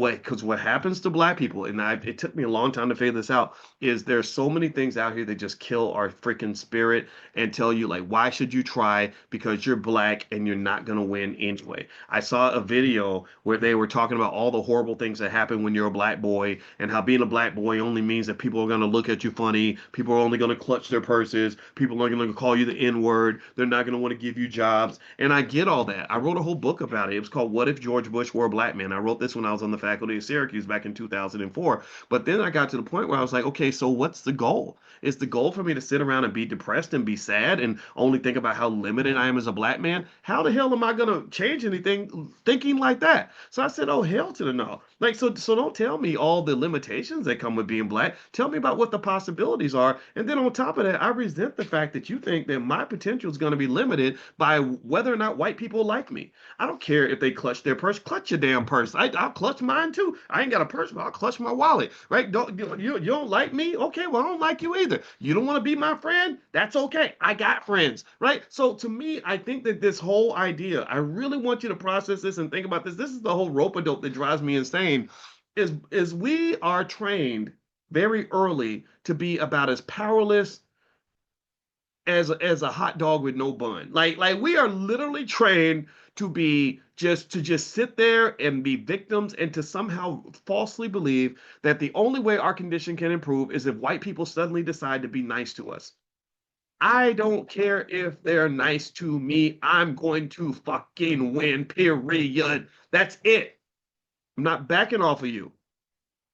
Because what happens to black people, and it took me a long time to figure this out, is there's so many things out here that just kill our freaking spirit and tell you like, why should you try? Because you're black and you're not gonna win anyway. I saw a video where they were talking about all the horrible things that happen when you're a black boy and how being a black boy only means that people are gonna look at you funny, people are only gonna clutch their purses, people are gonna call you the N-word, they're not gonna want to give you jobs. And I get all that. I wrote a whole book about it. It was called What If George Bush Were a Black Man? I wrote this when I was on the faculty of Syracuse back in 2004. But then I got to the point where I was like, okay, so what's the goal? Is the goal for me to sit around and be depressed and be sad and only think about how limited I am as a black man? How the hell am I going to change anything thinking like that? So I said, oh, hell to the no. Like, so don't tell me all the limitations that come with being black. Tell me about what the possibilities are. And then on top of that, I resent the fact that you think that my potential is going to be limited by whether or not white people like me. I don't care if they clutch their purse. Clutch your damn purse. I'll clutch mine too. I ain't got a purse, but I'll clutch my wallet. Right? You don't like me? Okay, well I don't like you either. You don't want to be my friend? That's okay. I got friends. Right? So to me, I think that this whole idea, I really want you to process this and think about this. This is the whole rope a dope that drives me insane. Is we are trained very early to be about as powerless as a hot dog with no bun. Like we are literally trained to be just sit there and be victims and to somehow falsely believe that the only way our condition can improve is if white people suddenly decide to be nice to us. I don't care if they're nice to me. I'm going to fucking win, period. That's it. I'm not backing off of you.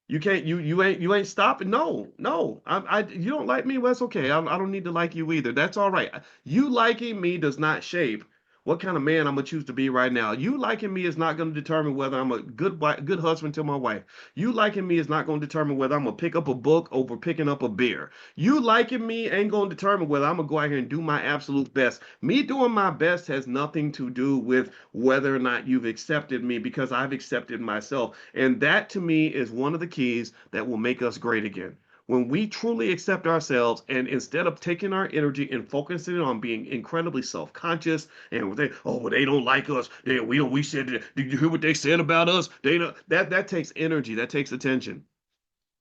You can't you ain't stopping. No, no. You don't like me. Well, that's okay. I don't need to like you either. That's all right. You liking me does not shape what kind of man I'm gonna choose to be right now. You liking me is not gonna determine whether I'm a good husband to my wife. You liking me is not gonna determine whether I'm gonna pick up a book over picking up a beer. You liking me ain't gonna determine whether I'm gonna go out here and do my absolute best. Me doing my best has nothing to do with whether or not you've accepted me because I've accepted myself. And that to me is one of the keys that will make us great again. When we truly accept ourselves and instead of taking our energy and focusing on being incredibly self-conscious and they, oh, well, they don't like us. We said, did you hear what they said about us? They don't, that takes energy, that takes attention.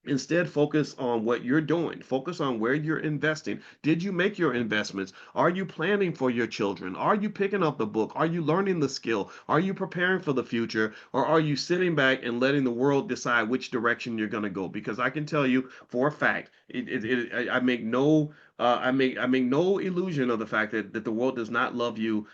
Instead, focus on what you're doing. Focus on where you're investing. Did you make your investments? Are you planning for your children? Are you picking up the book? Are you learning the skill? Are you preparing for the future? Or are you sitting back and letting the world decide which direction you're going to go? Because I can tell you for a fact, I make no I make no illusion of the fact that the world does not love your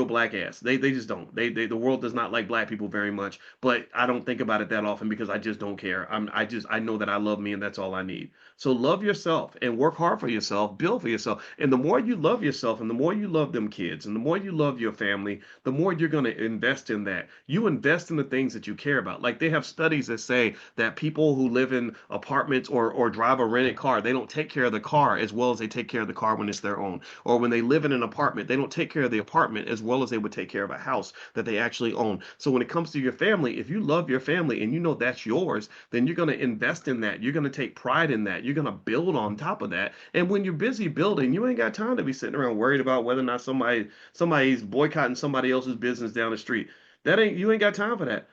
black ass. They just don't. The world does not like black people very much. But I don't think about it that often because I just don't care. I know that I love me and that's all I need. So love yourself and work hard for yourself, build for yourself. And the more you love yourself and the more you love them kids and the more you love your family, the more you're going to invest in that. You invest in the things that you care about. Like they have studies that say that people who live in apartments or drive a rented car, they don't take care of the car as well as they take care of the car when it's their own. Or when they live in an apartment, they don't take care of the apartment as well as they would take care of a house that they actually own. So when it comes to your family, if you love your family and you know that's yours, then you're going to invest in that. You're going to take pride in that. You're going to build on top of that. And when you're busy building, you ain't got time to be sitting around worried about whether or not somebody's boycotting somebody else's business down the street. That ain't You ain't got time for that.